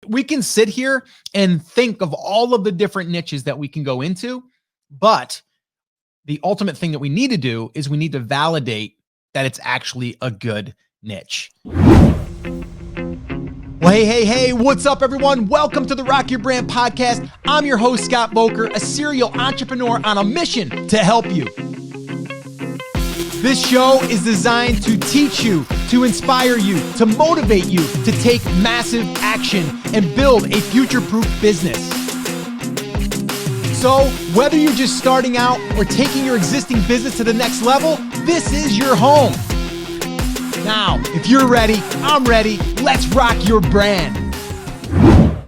we can sit here and think of all of the different niches that we can go into, but the ultimate thing that we need to do is we need to validate that it's actually a good niche. Well, hey, what's up, everyone? Welcome to the Rock Your Brand podcast. I'm your host, Scott Boker, a serial entrepreneur on a mission to help you. This show is designed to teach you, to inspire you, to motivate you to take massive action and build a future-proof business. So, whether you're just starting out or taking your existing business to the next level, this is your home. Now, if you're ready, I'm ready. Let's rock your brand.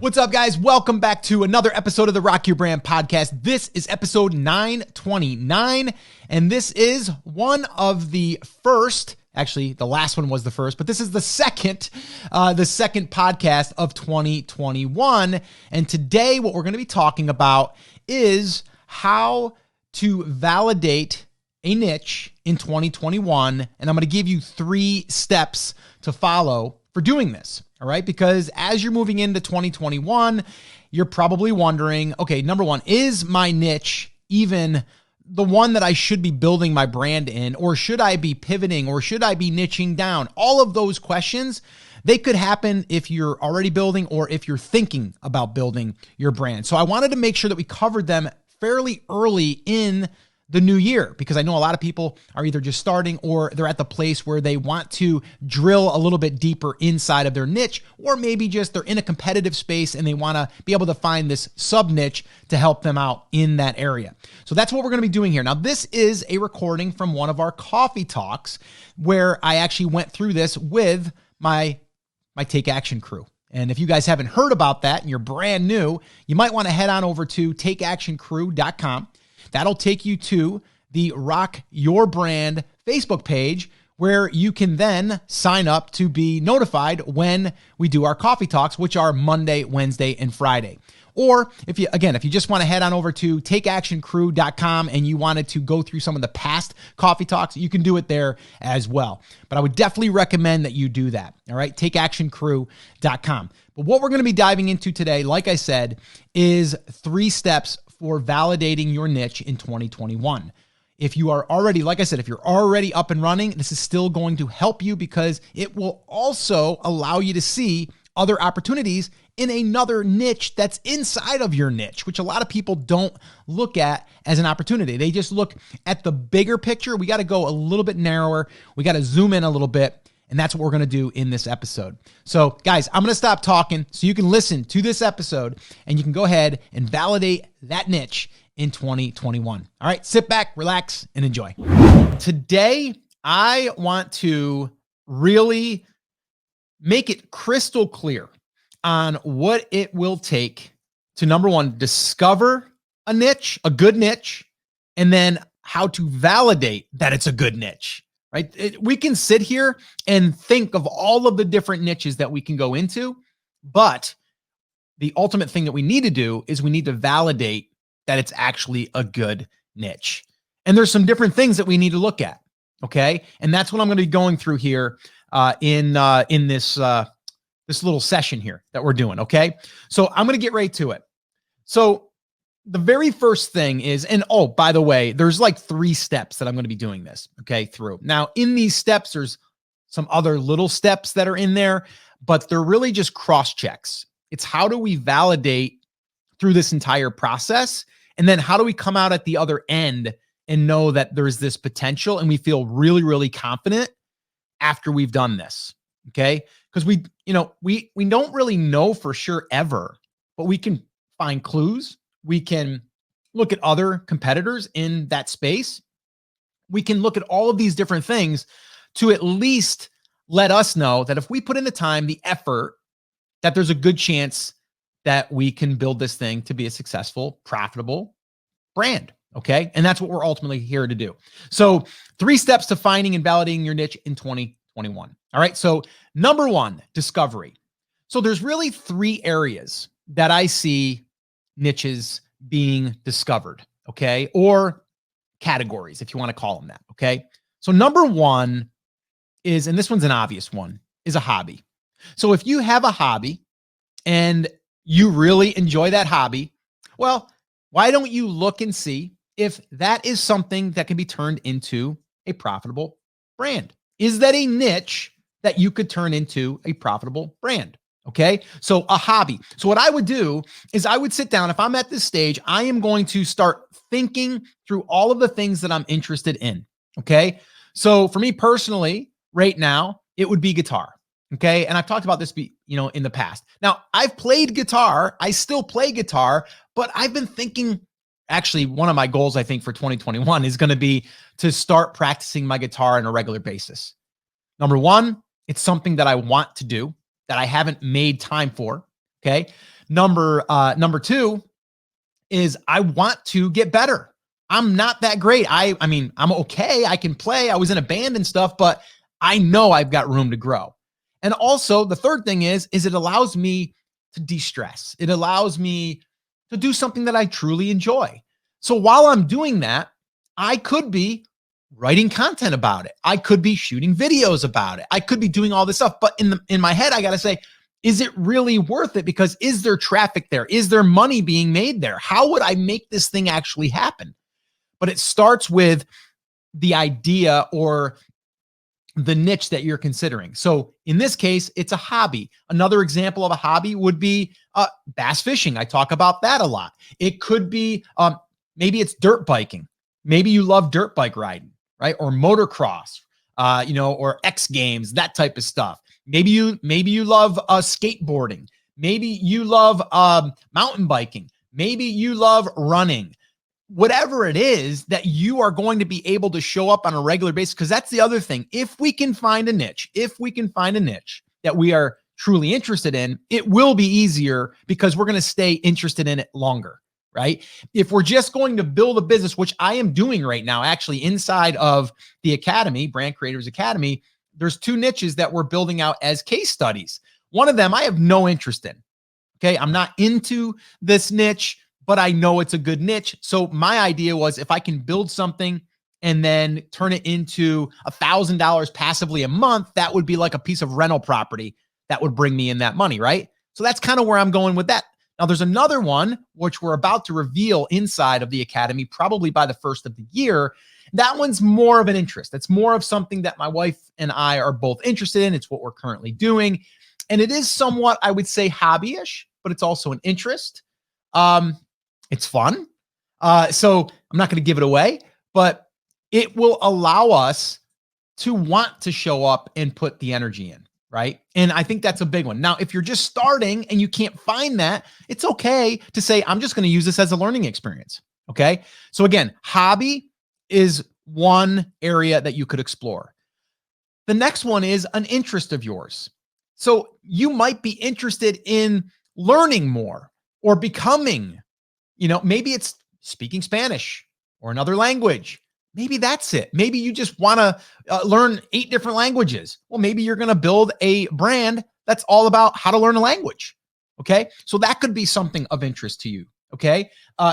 What's up, guys? Welcome back to another episode of the Rock Your Brand podcast. This is episode 929, and this is one of the first, actually, the last one was the first, but this is the second podcast of 2021. And today, what we're going to be talking about is how to validate a niche in 2021. And I'm going to give you 3 steps to follow for doing this. All right. Because as you're moving into 2021, you're probably wondering, okay, number one, is my niche even the one that I should be building my brand in, or should I be pivoting, or should I be niching down? All of those questions, they could happen if you're already building or if you're thinking about building your brand. So I wanted to make sure that we covered them fairly early in the new year, because I know a lot of people are either just starting or they're at the place where they want to drill a little bit deeper inside of their niche, or maybe just they're in a competitive space and they want to be able to find this sub niche to help them out in that area. So that's what we're going to be doing here. Now, this is a recording from one of our coffee talks where I actually went through this with my Take Action crew. And if you guys haven't heard about that and you're brand new, you might want to head on over to takeactioncrew.com. That'll take you to the Rock Your Brand Facebook page, where you can then sign up to be notified when we do our coffee talks, which are Monday, Wednesday, and Friday. Or if you just want to head on over to takeactioncrew.com and you wanted to go through some of the past coffee talks, you can do it there as well. But I would definitely recommend that you do that. All right, takeactioncrew.com. But what we're going to be diving into today, like I said, is 3 steps for validating your niche in 2021. If you are already, like I said, if you're already up and running, this is still going to help you because it will also allow you to see other opportunities in another niche that's inside of your niche, which a lot of people don't look at as an opportunity. They just look at the bigger picture. We got to go a little bit narrower. We got to zoom in a little bit. And that's what we're going to do in this episode. So guys, I'm going to stop talking so you can listen to this episode and you can go ahead and validate that niche in 2021. All right, sit back, relax, and enjoy. Today, I want to really make it crystal clear on what it will take to, number one, discover a niche, a good niche, and then how to validate that it's a good niche. Right? We can sit here and think of all of the different niches that we can go into, but the ultimate thing that we need to do is we need to validate that it's actually a good niche. And there's some different things that we need to look at, okay? And that's what I'm going to be going through here in this little session here that we're doing, okay? So I'm going to get right to it. So the very first thing is, and oh, by the way, there's like 3 steps that I'm going to be doing this, okay, through. Now, in these steps, there's some other little steps that are in there, but they're really just cross checks. It's how do we validate through this entire process? And then how do we come out at the other end and know that there's this potential and we feel really, really confident after we've done this, okay? Because we don't really know for sure ever, but we can find clues. We can look at other competitors in that space. We can look at all of these different things to at least let us know that if we put in the time, the effort, that there's a good chance that we can build this thing to be a successful, profitable brand. Okay. And that's what we're ultimately here to do. So 3 steps to finding and validating your niche in 2021. All right. So number 1, discovery. So there's really 3 areas that I see niches being discovered, okay? Or categories, if you want to call them that, okay? So number 1 is, and this one's an obvious one, is a hobby. So if you have a hobby and you really enjoy that hobby, well, why don't you look and see if that is something that can be turned into a profitable brand? Is that a niche that you could turn into a profitable brand? Okay. So a hobby. So what I would do is I would sit down. If I'm at this stage, I am going to start thinking through all of the things that I'm interested in. Okay. So for me personally, right now, it would be guitar. Okay. And I've talked about this, in the past. Now I've played guitar. I still play guitar, but I've been thinking, actually, one of my goals, I think, for 2021 is going to be to start practicing my guitar on a regular basis. Number one, it's something that I want to do that I haven't made time for. Okay. Number two is I want to get better. I'm not that great. I mean, I'm okay. I can play. I was in a band and stuff, but I know I've got room to grow. And also the third thing is it allows me to de-stress. It allows me to do something that I truly enjoy. So while I'm doing that, I could be writing content about it. I could be shooting videos about it. I could be doing all this stuff, but in my head, I got to say, is it really worth it? Because is there traffic there? Is there money being made there? How would I make this thing actually happen? But it starts with the idea or the niche that you're considering. So in this case, it's a hobby. Another example of a hobby would be bass fishing. I talk about that a lot. It could be maybe it's dirt biking. Maybe you love dirt bike riding, right? Or motocross, or X Games, that type of stuff. Maybe you love skateboarding. Maybe you love mountain biking. Maybe you love running. Whatever it is that you are going to be able to show up on a regular basis, because that's the other thing. If we can find a niche that we are truly interested in, it will be easier because we're going to stay interested in it longer, right? If we're just going to build a business, which I am doing right now, actually inside of the Academy, Brand Creators Academy, there's two niches that we're building out as case studies. One of them I have no interest in. Okay. I'm not into this niche, but I know it's a good niche. So my idea was if I can build something and then turn it into $1,000 passively a month, that would be like a piece of rental property that would bring me in that money, right? So that's kind of where I'm going with that. Now there's another one, which we're about to reveal inside of the Academy, probably by the first of the year. That one's more of an interest. It's more of something that my wife and I are both interested in. It's what we're currently doing. And it is somewhat, I would say, hobbyish, but it's also an interest. It's fun. So I'm not going to give it away, but it will allow us to want to show up and put the energy in, right? And I think that's a big one. Now, if you're just starting and you can't find that, it's okay to say, I'm just going to use this as a learning experience. Okay. So again, hobby is one area that you could explore. The next one is an interest of yours. So you might be interested in learning more or becoming, maybe it's speaking Spanish or another language. Maybe that's it. Maybe you just want to learn 8 different languages. Well, maybe you're going to build a brand that's all about how to learn a language. Okay. So that could be something of interest to you. Okay.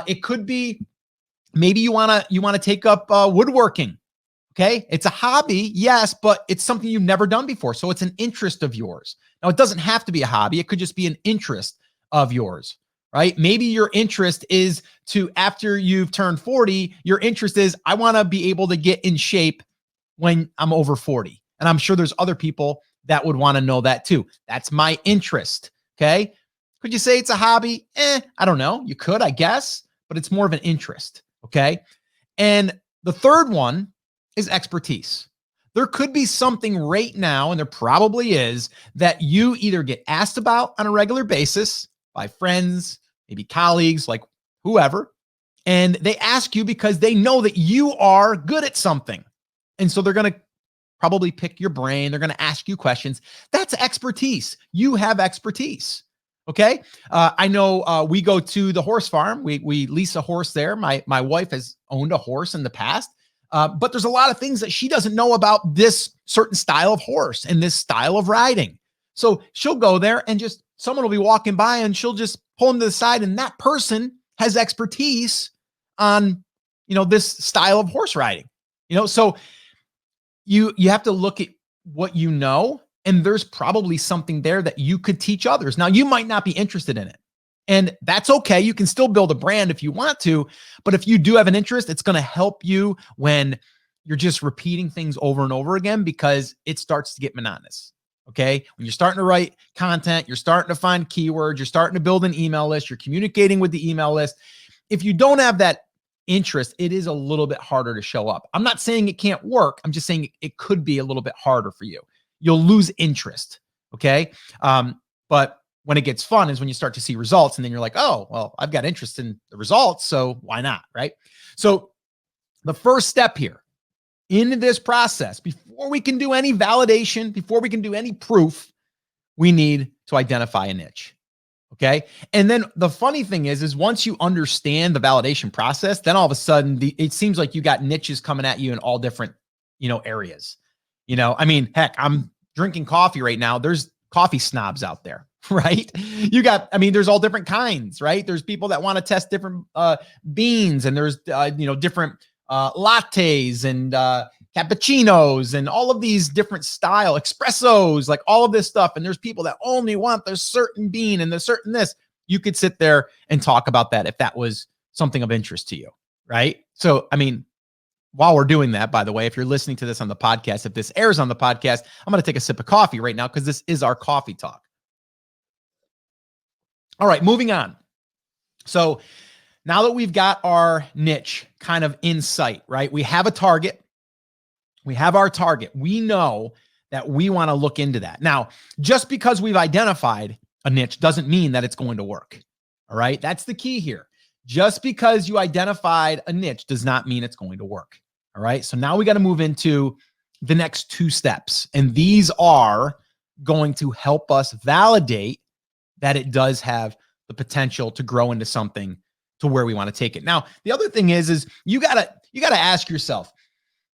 It could be, maybe you want to take up woodworking. Okay. It's a hobby. Yes, but it's something you've never done before. So it's an interest of yours. Now it doesn't have to be a hobby. It could just be an interest of yours. Right? Maybe your interest is to, after you've turned 40, your interest is, I want to be able to get in shape when I'm over 40. And I'm sure there's other people that would want to know that too. That's my interest. Okay. Could you say it's a hobby? I don't know. You could, I guess, but it's more of an interest. Okay. And the third one is expertise. There could be something right now, and there probably is, that you either get asked about on a regular basis by friends, maybe colleagues, like whoever, and they ask you because they know that you are good at something. And so they're going to probably pick your brain. They're going to ask you questions. That's expertise. You have expertise. Okay. I know we go to the horse farm. We lease a horse there. My wife has owned a horse in the past, but there's a lot of things that she doesn't know about this certain style of horse and this style of riding. So she'll go there and just, someone will be walking by and she'll just pull them to the side, and that person has expertise on, this style of horse riding, so you have to look at what you know And there's probably something there that you could teach others. Now, you might not be interested in it. And that's okay. You can still build a brand if you want to. But if you do have an interest, it's going to help you when you're just repeating things over and over again, because it starts to get monotonous. Okay. When you're starting to write content, you're starting to find keywords, you're starting to build an email list, you're communicating with the email list. If you don't have that interest, it is a little bit harder to show up. I'm not saying it can't work. I'm just saying it could be a little bit harder for you. You'll lose interest. Okay. But when it gets fun is when you start to see results, and then you're like, oh, well, I've got interest in the results, so why not, right? So the first step here in this process, before we can do any validation, before we can do any proof, we need to identify a niche, okay? And then the funny thing is once you understand the validation process, then all of a sudden, it seems like you got niches coming at you in all different, areas. I mean, heck, I'm drinking coffee right now. There's coffee snobs out there. Right? There's all different kinds, right? There's people that want to test different beans, and there's, different lattes and cappuccinos and all of these different style espressos, like all of this stuff. And there's people that only want the certain bean and the certain this. You could sit there and talk about that if that was something of interest to you, right? So, while we're doing that, by the way, if you're listening to this on the podcast, if this airs on the podcast, I'm going to take a sip of coffee right now because this is our coffee talk. All right, moving on. So now that we've got our niche kind of in sight, right? We have a target. We have our target. We know that we want to look into that. Now, just because we've identified a niche doesn't mean that it's going to work. All right, that's the key here. Just because you identified a niche does not mean it's going to work. All right, so now we got to move into the next two steps. And these are going to help us validate that it does have the potential to grow into something to where we want to take it. Now, the other thing is you gotta ask yourself,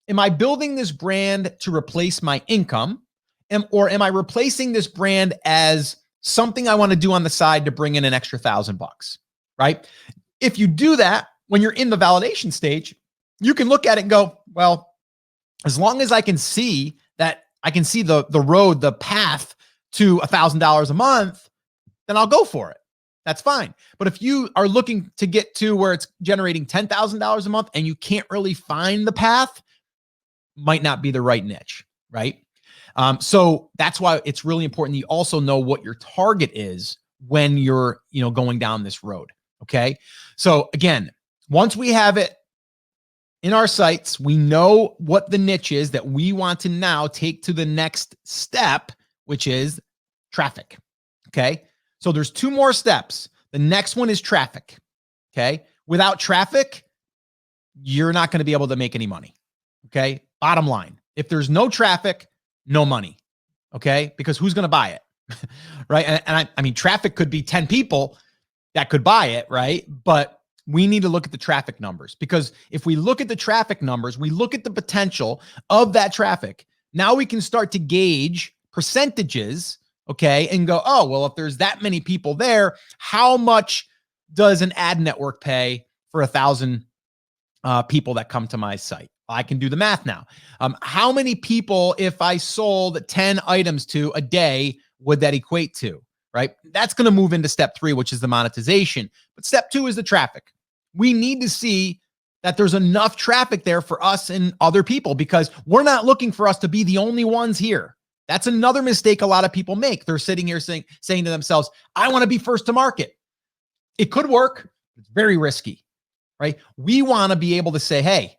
am I building this brand to replace my income? Or am I replacing this brand as something I want to do on the side to bring in an extra $1,000, right? If you do that, when you're in the validation stage, you can look at it and go, well, as long as I can see that, I can see the road, the path to $1,000 a month, then I'll go for it. That's fine. But if you are looking to get to where it's generating $10,000 a month and you can't really find the path, might not be the right niche, right? So that's why it's really important you also know what your target is when you're, going down this road. Okay. So again, once we have it in our sights, we know what the niche is that we want to now take to the next step, which is traffic. Okay. So there's two more steps. The next one is traffic. Okay. Without traffic, you're not going to be able to make any money. Okay. Bottom line, if there's no traffic, no money. Okay. Because who's going to buy it? Right. And I mean, traffic could be 10 people that could buy it. Right. But we need to look at the traffic numbers, because if we look at the traffic numbers, we look at the potential of that traffic. Now we can start to gauge percentages. Okay. And go, oh, well, if there's that many people there, how much does an ad network pay for 1,000 people that come to my site? I can do the math now. How many people, if I sold 10 items to a day, would that equate to, right? That's going to move into step 3, which is the monetization. But step 2 is the traffic. We need to see that there's enough traffic there for us and other people, because we're not looking for us to be the only ones here. That's another mistake a lot of people make. They're sitting here saying to themselves, I want to be first to market. It could work. It's very risky, right? We want to be able to say, hey,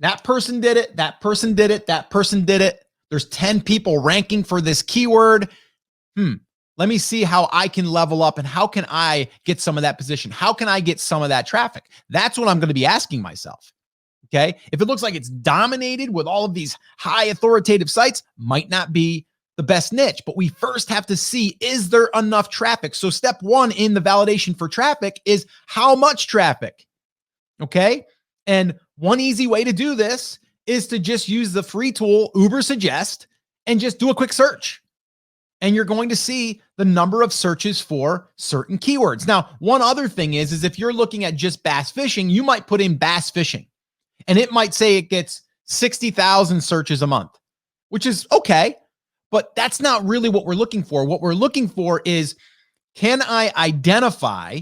that person did it. That person did it. That person did it. There's 10 people ranking for this keyword. Let me see how I can level up and how can I get some of that position? How can I get some of that traffic? That's what I'm going to be asking myself. Okay. If it looks like it's dominated with all of these high authoritative sites, might not be the best niche, but we first have to see, is there enough traffic? So step 1 in the validation for traffic is how much traffic. Okay. And one easy way to do this is to just use the free tool Uber Suggest and just do a quick search. And you're going to see the number of searches for certain keywords. Now, one other thing is if you're looking at just bass fishing, you might put in bass fishing and it might say it gets 60,000 searches a month, which is okay. But that's not really what we're looking for. What we're looking for is, can I identify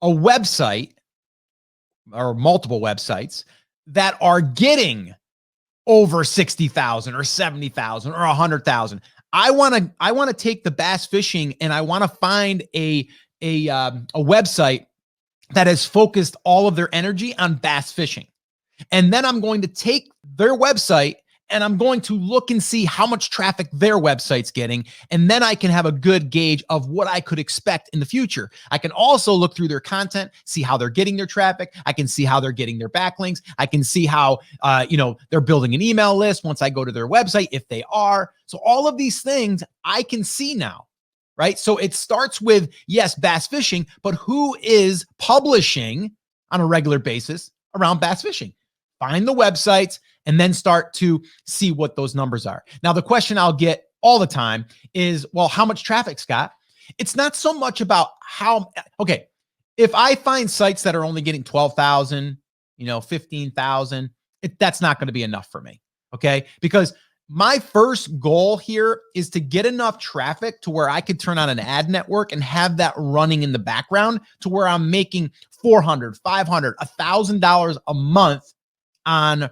a website or multiple websites that are getting over 60,000 or 70,000 or 100,000? I want to take the bass fishing and I want to find a website that has focused all of their energy on bass fishing. And then I'm going to take their website and I'm going to look and see how much traffic their website's getting. And then I can have a good gauge of what I could expect in the future. I can also look through their content, see how they're getting their traffic. I can see how they're getting their backlinks. I can see how, they're building an email list once I go to their website, if they are. So all of these things I can see now, right? So it starts with, yes, bass fishing, but who is publishing on a regular basis around bass fishing? Find the websites and then start to see what those numbers are. Now, the question I'll get all the time is, well, how much traffic, Scott? It's not so much about if I find sites that are only getting 12,000, 15,000, that's not going to be enough for me. Okay. Because my first goal here is to get enough traffic to where I could turn on an ad network and have that running in the background to where I'm making $400, $500, $1,000 a month on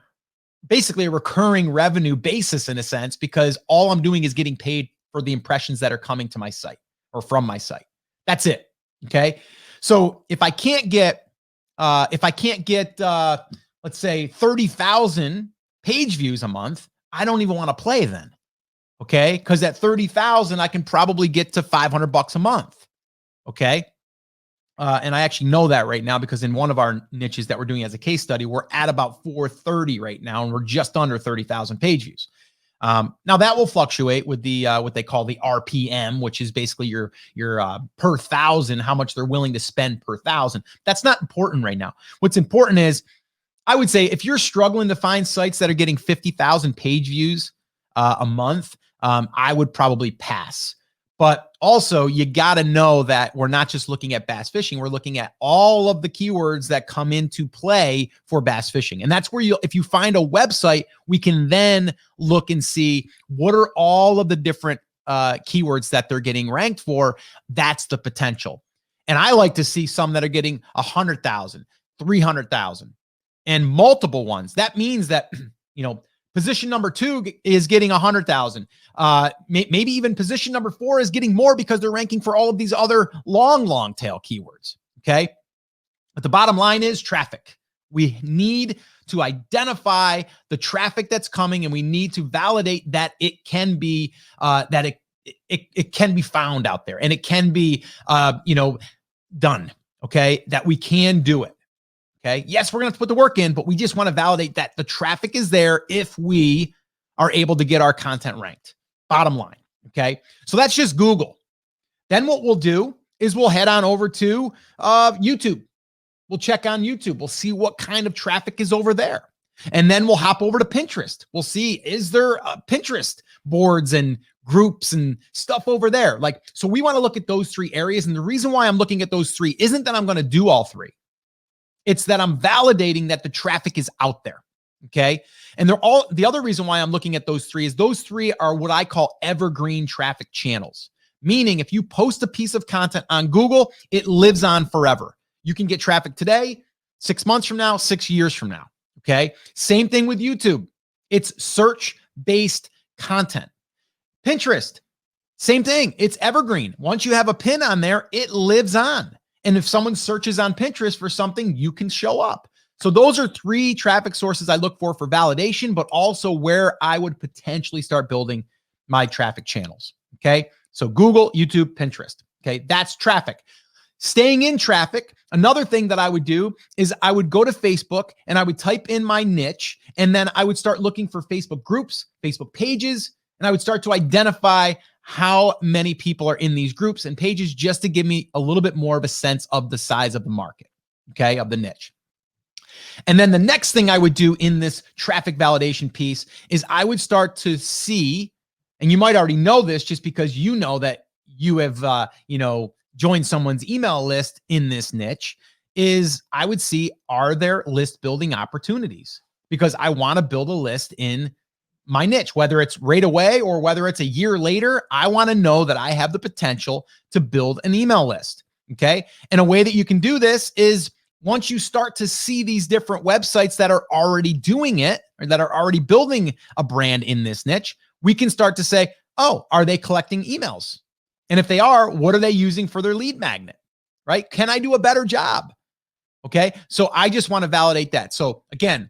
basically a recurring revenue basis, in a sense, because all I'm doing is getting paid for the impressions that are coming to my site or from my site. That's it. Okay. So if I can't get, let's say 30,000 page views a month, I don't even want to play then. Okay. Cause at 30,000, I can probably get to $500 a month. Okay. And I actually know that right now because in one of our niches that we're doing as a case study, we're at about 430 right now, and we're just under 30,000 page views. Now that will fluctuate with the what they call the RPM, which is basically your per thousand, how much they're willing to spend per thousand. That's not important right now. What's important is, I would say, if you're struggling to find sites that are getting 50,000 page views a month, I would probably pass. But also, you got to know that we're not just looking at bass fishing. We're looking at all of the keywords that come into play for bass fishing. And that's where if you find a website, we can then look and see what are all of the different keywords that they're getting ranked for. That's the potential. And I like to see some that are getting 100,000, 300,000 and multiple ones. That means that, position number 2 is getting 100,000. Maybe even position number 4 is getting more because they're ranking for all of these other long tail keywords. Okay. But the bottom line is traffic. We need to identify the traffic that's coming, and we need to validate that it can be, it can be found out there, and it can be, done. Okay. That we can do it. Okay. Yes, we're going to have to put the work in, but we just want to validate that the traffic is there if we are able to get our content ranked. Bottom line. Okay. So that's just Google. Then what we'll do is we'll head on over to YouTube. We'll check on YouTube. We'll see what kind of traffic is over there. And then we'll hop over to Pinterest. We'll see, is there Pinterest boards and groups and stuff over there? So we want to look at those 3 areas. And the reason why I'm looking at those 3 isn't that I'm going to do all 3. It's that I'm validating that the traffic is out there. Okay. And the other reason why I'm looking at those 3 is those 3 are what I call evergreen traffic channels. Meaning if you post a piece of content on Google, it lives on forever. You can get traffic today, 6 months from now, 6 years from now. Okay. Same thing with YouTube. It's search-based content. Pinterest, same thing. It's evergreen. Once you have a pin on there, it lives on. And if someone searches on Pinterest for something, you can show up. So those are 3 traffic sources I look for validation, but also where I would potentially start building my traffic channels. Okay. So Google, YouTube, Pinterest. Okay. That's traffic. Staying in traffic. Another thing that I would do is I would go to Facebook and I would type in my niche, and then I would start looking for Facebook groups, Facebook pages, and I would start to identify how many people are in these groups and pages, just to give me a little bit more of a sense of the size of the market, okay, of the niche. And then the next thing I would do in this traffic validation piece is I would start to see, and you might already know this just because you know that you have, joined someone's email list in this niche, is I would see, are there list building opportunities? Because I want to build a list in my niche, whether it's right away or whether it's a year later. I want to know that I have the potential to build an email list. Okay. And a way that you can do this is once you start to see these different websites that are already doing it or that are already building a brand in this niche, we can start to say, oh, are they collecting emails? And if they are, what are they using for their lead magnet? Right? Can I do a better job? Okay. So I just want to validate that. So again,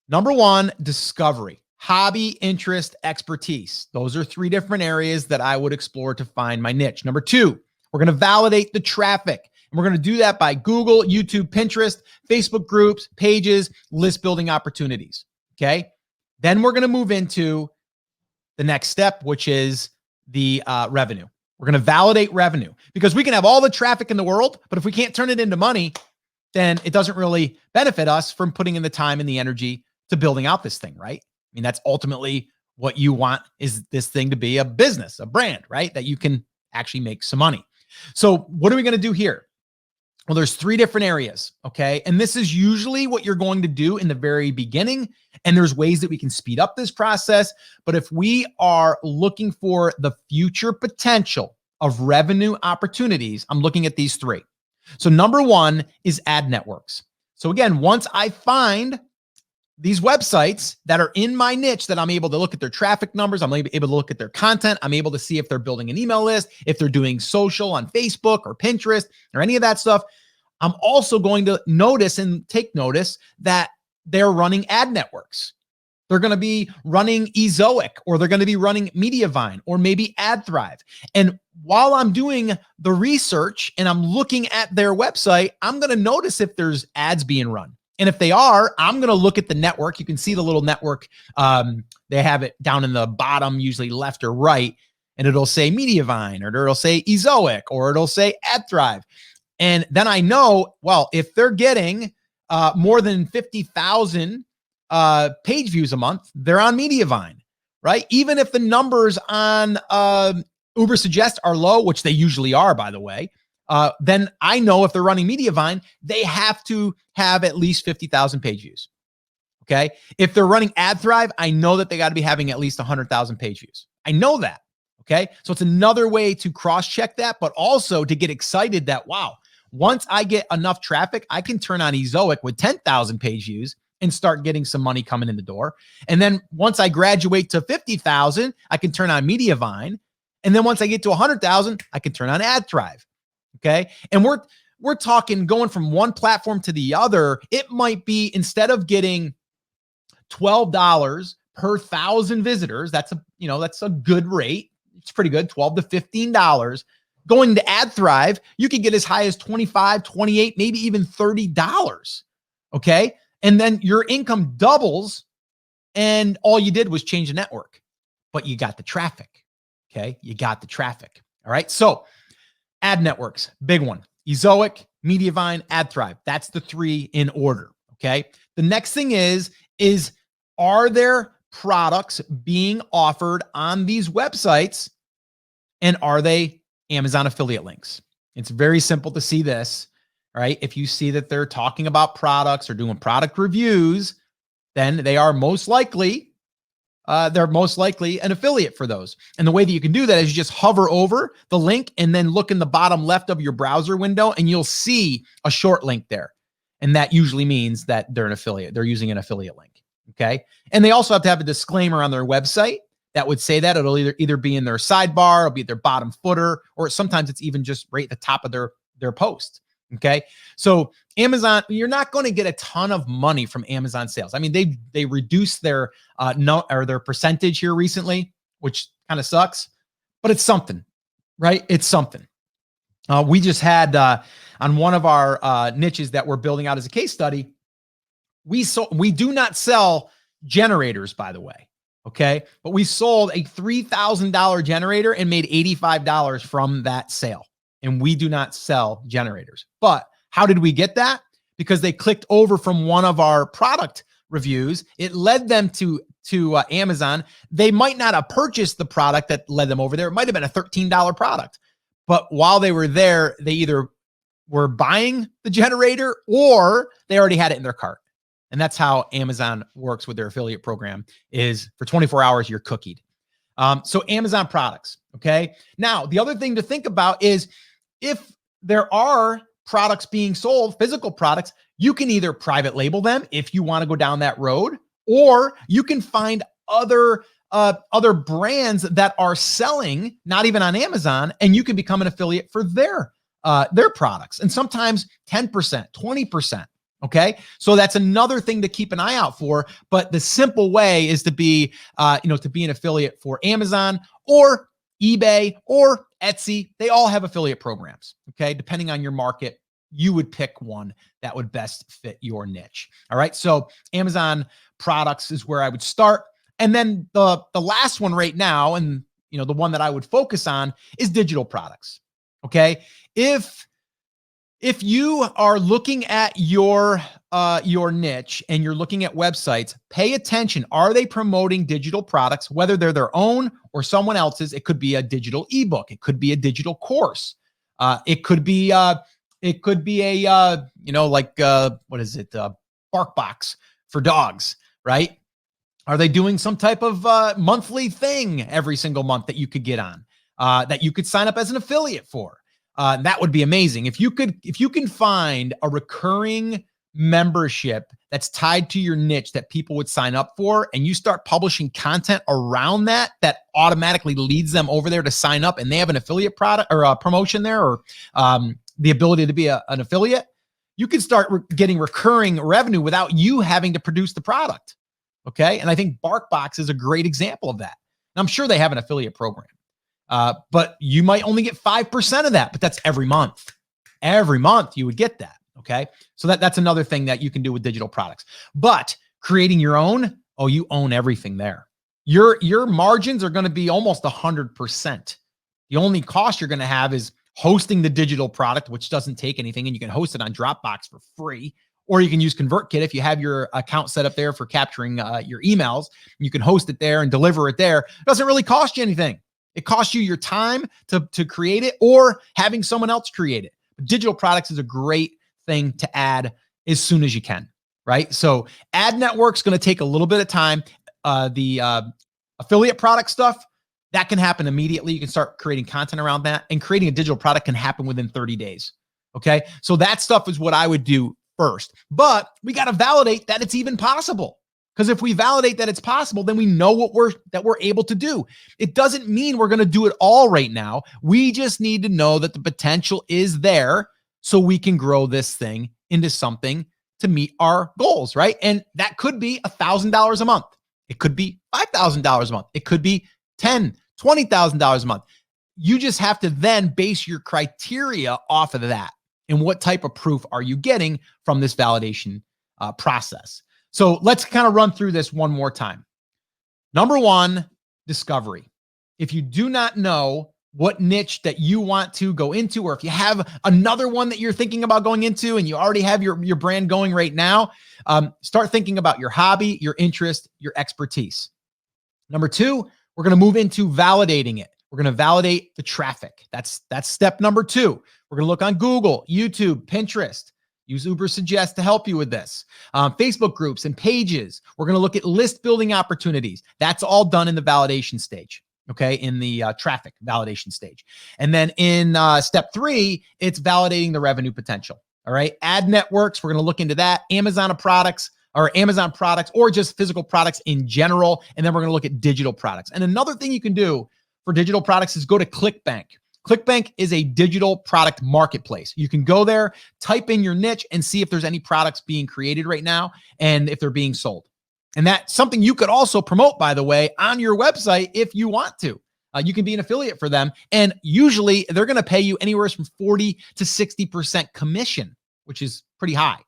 number one, discovery, hobby, interest, expertise. Those are three different areas that I would explore to find my niche. Number two, we're going to validate the traffic. And we're going to do that by Google, YouTube, Pinterest, Facebook groups, pages, list building opportunities. Okay. Then we're going to move into the next step, which is the revenue. We're going to validate revenue because we can have all the traffic in the world, but if we can't turn it into money, then it doesn't really benefit us from putting in the time and the energy to building out this thing, right? I mean, that's ultimately what you want, is this thing to be a business, a brand, right? That you can actually make some money. So what are we going to do here? Well, there's three different areas, okay? And this is usually what you're going to do in the very beginning. And there's ways that we can speed up this process. But if we are looking for the future potential of revenue opportunities, I'm looking at these three. So number one is ad networks. So again, once I find these websites that are in my niche that I'm able to look at their traffic numbers, I'm able to look at their content, I'm able to see if they're building an email list, if they're doing social on Facebook or Pinterest or any of that stuff, I'm also going to notice and take notice that they're running ad networks. They're going to be running Ezoic, or they're going to be running Mediavine, or maybe AdThrive. And while I'm doing the research and I'm looking at their website, I'm going to notice if there's ads being run. And if they are, I'm going to look at the network. You can see the little network. They have it down in the bottom, usually left or right, and it'll say Mediavine, or it'll say Ezoic, or it'll say AdThrive. And then I know, well, if they're getting more than 50,000 page views a month, they're on Mediavine, right? Even if the numbers on Uber Suggest are low, which they usually are, by the way, then I know if they're running Mediavine, they have to have at least 50,000 page views. Okay. If they're running AdThrive, I know that they got to be having at least 100,000 page views. I know that. Okay. So it's another way to cross check that, but also to get excited that, wow, once I get enough traffic, I can turn on Ezoic with 10,000 page views and start getting some money coming in the door. And then once I graduate to 50,000, I can turn on Mediavine. And then once I get to 100,000, I can turn on AdThrive. Okay. And we're talking going from one platform to the other. It might be, instead of getting $12 per 1,000 visitors, that's a good rate. It's pretty good. $12 to $15. Going to AdThrive, you can get as high as $25, $28, maybe even $30. Okay. And then your income doubles, and all you did was change the network, but you got the traffic. Okay. You got the traffic. All right. So ad networks, big one. Ezoic, Mediavine, AdThrive. That's the three in order. Okay. The next thing is are there products being offered on these websites, and are they Amazon affiliate links? It's very simple to see this, right? If you see that they're talking about products or doing product reviews, then they are most likely an affiliate for those. And the way that you can do that is you just hover over the link and then look in the bottom left of your browser window, and you'll see a short link there. And that usually means that they're an affiliate. They're using an affiliate link. Okay. And they also have to have a disclaimer on their website that would say that. It'll either be in their sidebar, it'll be at their bottom footer, or sometimes it's even just right at the top of their post. Okay. So Amazon, you're not going to get a ton of money from Amazon sales. I mean, they reduced their their percentage here recently, which kind of sucks, but it's something, right? It's something. We just had on one of our niches that we're building out as a case study, we do not sell generators, by the way. Okay. But we sold a $3,000 generator and made $85 from that sale. And we do not sell generators. But how did we get that? Because they clicked over from one of our product reviews. It led them to Amazon. They might not have purchased the product that led them over there. It might have been a $13 product. But while they were there, they either were buying the generator or they already had it in their cart. And that's how Amazon works with their affiliate program, is for 24 hours, you're cookied. So Amazon products, okay? Now, the other thing to think about is if there are products being sold, physical products, you can either private label them if you want to go down that road, or you can find other brands that are selling, not even on Amazon, and you can become an affiliate for their products. And sometimes 10%, 20%. Okay. So that's another thing to keep an eye out for. But the simple way is to be an affiliate for Amazon or eBay or Etsy. They all have affiliate programs. Okay. Depending on your market, you would pick one that would best fit your niche. All right. So Amazon products is where I would start. And then the last one right now, and the one that I would focus on, is digital products. Okay. If you are looking at your niche and you're looking at websites, pay attention. Are they promoting digital products, whether they're their own or someone else's? It could be a digital ebook. It could be a digital course. It could be a BarkBox for dogs, right? Are they doing some type of monthly thing every single month that you could get on, that you could sign up as an affiliate for? That would be amazing. If you can find a recurring membership that's tied to your niche that people would sign up for, and you start publishing content around that automatically leads them over there to sign up, and they have an affiliate product or a promotion there, or the ability to be an affiliate, you can start getting recurring revenue without you having to produce the product. Okay. And I think BarkBox is a great example of that. And I'm sure they have an affiliate program. But you might only get 5% of that, but that's every month. Every month you would get that. Okay. So that's another thing that you can do with digital products. But creating your own, you own everything there. Your margins are going to be almost 100%. The only cost you're going to have is hosting the digital product, which doesn't take anything, and you can host it on Dropbox for free. Or you can use ConvertKit if you have your account set up there for capturing your emails. You can host it there and deliver it there. It doesn't really cost you anything. It costs you your time to create it, or having someone else create it. Digital products is a great thing to add as soon as you can, right? So ad network's going to take a little bit of time. The affiliate product stuff, that can happen immediately. You can start creating content around that, and creating a digital product can happen within 30 days. Okay. So that stuff is what I would do first, but we got to validate that it's even possible. Because if we validate that it's possible, then we know what we're able to do. It doesn't mean we're going to do it all right now. We just need to know that the potential is there, so we can grow this thing into something to meet our goals, right? And that could be $1,000 a month. It could be $5,000 a month. It could be $10,000, $20,000 a month. You just have to then base your criteria off of that. And what type of proof are you getting from this validation process? So let's kind of run through this one more time. Number one, discovery. If you do not know what niche that you want to go into, or if you have another one that you're thinking about going into and you already have your brand going right now, start thinking about your hobby, your interest, your expertise. Number two, we're going to move into validating it. We're going to validate the traffic. That's step number two. We're going to look on Google, YouTube, Pinterest. Use Ubersuggest to help you with this. Facebook groups and pages. We're going to look at list building opportunities. That's all done in the validation stage. Okay. In the traffic validation stage. And then in step three, it's validating the revenue potential. All right. Ad networks. We're going to look into that. Amazon products or just physical products in general. And then we're going to look at digital products. And another thing you can do for digital products is go to ClickBank. ClickBank is a digital product marketplace. You can go there, type in your niche, and see if there's any products being created right now and if they're being sold. And that's something you could also promote, by the way, on your website if you want to. You can be an affiliate for them. And usually they're going to pay you anywhere from 40 to 60% commission, which is pretty high.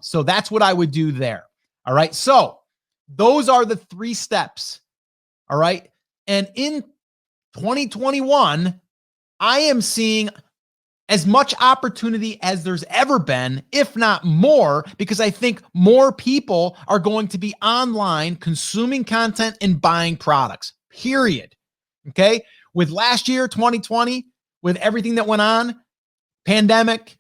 So that's what I would do there. All right. So those are the 3 steps. All right. And in 2021, I am seeing as much opportunity as there's ever been, if not more, because I think more people are going to be online consuming content and buying products, period. Okay. With last year, 2020, with everything that went on, pandemic,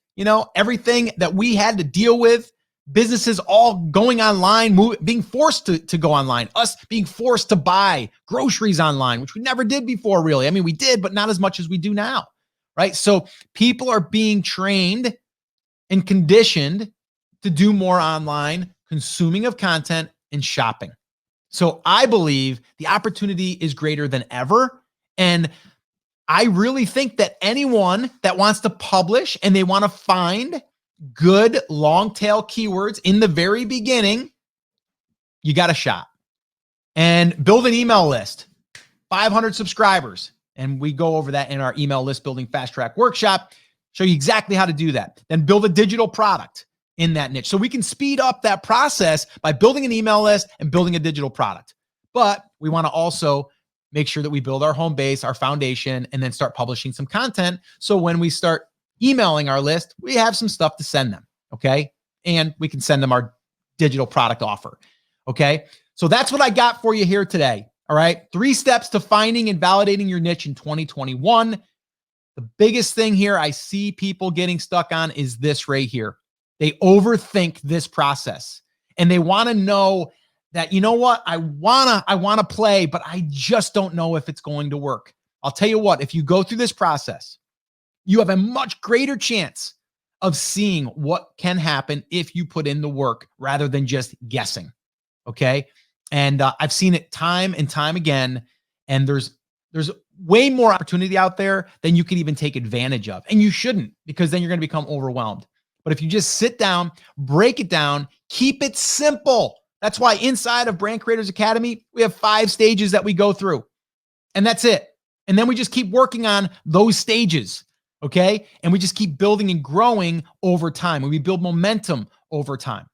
everything that we had to deal with, businesses all going online, being forced to go online, us being forced to buy groceries online, which we never did before, really. I mean, we did, but not as much as we do now, right? So people are being trained and conditioned to do more online consuming of content and shopping. So I believe the opportunity is greater than ever. And I really think that anyone that wants to publish and they want to find good long tail keywords in the very beginning, you got a shot. And build an email list, 500 subscribers. And we go over that in our email list building fast track workshop, show you exactly how to do that. Then build a digital product in that niche. So we can speed up that process by building an email list and building a digital product. But we want to also make sure that we build our home base, our foundation, and then start publishing some content. So when we start emailing our list, we have some stuff to send them, okay? And we can send them our digital product offer, okay? So that's what I got for you here today, all right? 3 steps to finding and validating your niche in 2021. The biggest thing here I see people getting stuck on is this right here. They overthink this process and they want to know that, you know what, I want to play, but I just don't know if it's going to work. I'll tell you what, if you go through this process, you have a much greater chance of seeing what can happen if you put in the work rather than just guessing. Okay. And I've seen it time and time again. And there's way more opportunity out there than you can even take advantage of. And you shouldn't, because then you're going to become overwhelmed. But if you just sit down, break it down, keep it simple. That's why inside of Brand Creators Academy, we have 5 stages that we go through. And that's it. And then we just keep working on those stages. Okay. And we just keep building and growing over time. And we build momentum over time.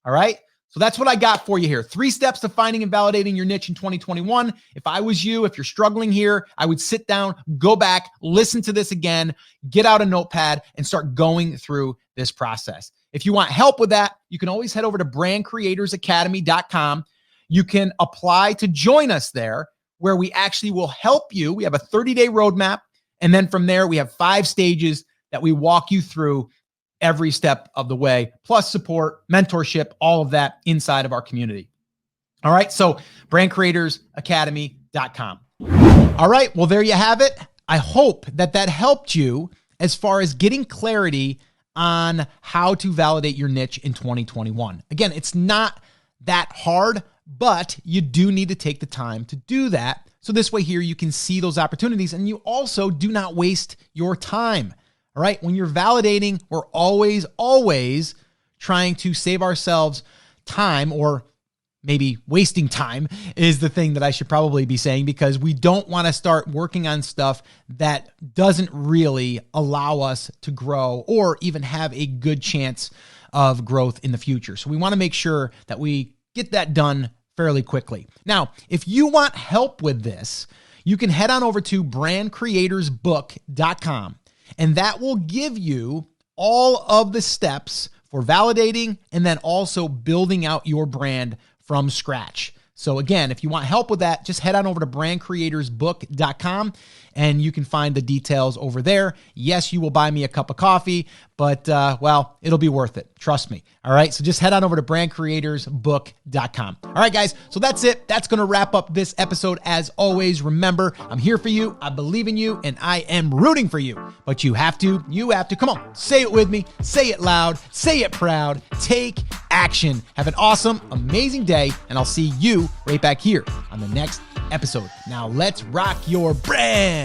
All right. So that's what I got for you here. 3 steps to finding and validating your niche in 2021. If I was you, if you're struggling here, I would sit down, go back, listen to this again, get out a notepad and start going through this process. If you want help with that, you can always head over to brandcreatorsacademy.com. You can apply to join us there, where we actually will help you. We have a 30-day roadmap. And then from there, we have 5 stages that we walk you through every step of the way, plus support, mentorship, all of that inside of our community. All right. So brandcreatorsacademy.com. All right. Well, there you have it. I hope that helped you as far as getting clarity on how to validate your niche in 2021. Again, it's not that hard, but you do need to take the time to do that. So this way here, you can see those opportunities and you also do not waste your time. All right. When you're validating, we're always trying to save ourselves time, or maybe wasting time is the thing that I should probably be saying, because we don't want to start working on stuff that doesn't really allow us to grow or even have a good chance of growth in the future. So we want to make sure that we get that done fairly quickly. Now, if you want help with this, you can head on over to brandcreatorsbook.com. And that will give you all of the steps for validating and then also building out your brand from scratch. So again, if you want help with that, just head on over to brandcreatorsbook.com and you can find the details over there. Yes, you will buy me a cup of coffee, but well, it'll be worth it. Trust me. All right. So just head on over to brandcreatorsbook.com. All right, guys. So that's it. That's going to wrap up this episode. As always, remember, I'm here for you. I believe in you and I am rooting for you, but you have to, come on, say it with me, say it loud, say it proud, take action. Have an awesome, amazing day. And I'll see you right back here on the next episode. Now let's rock your brand.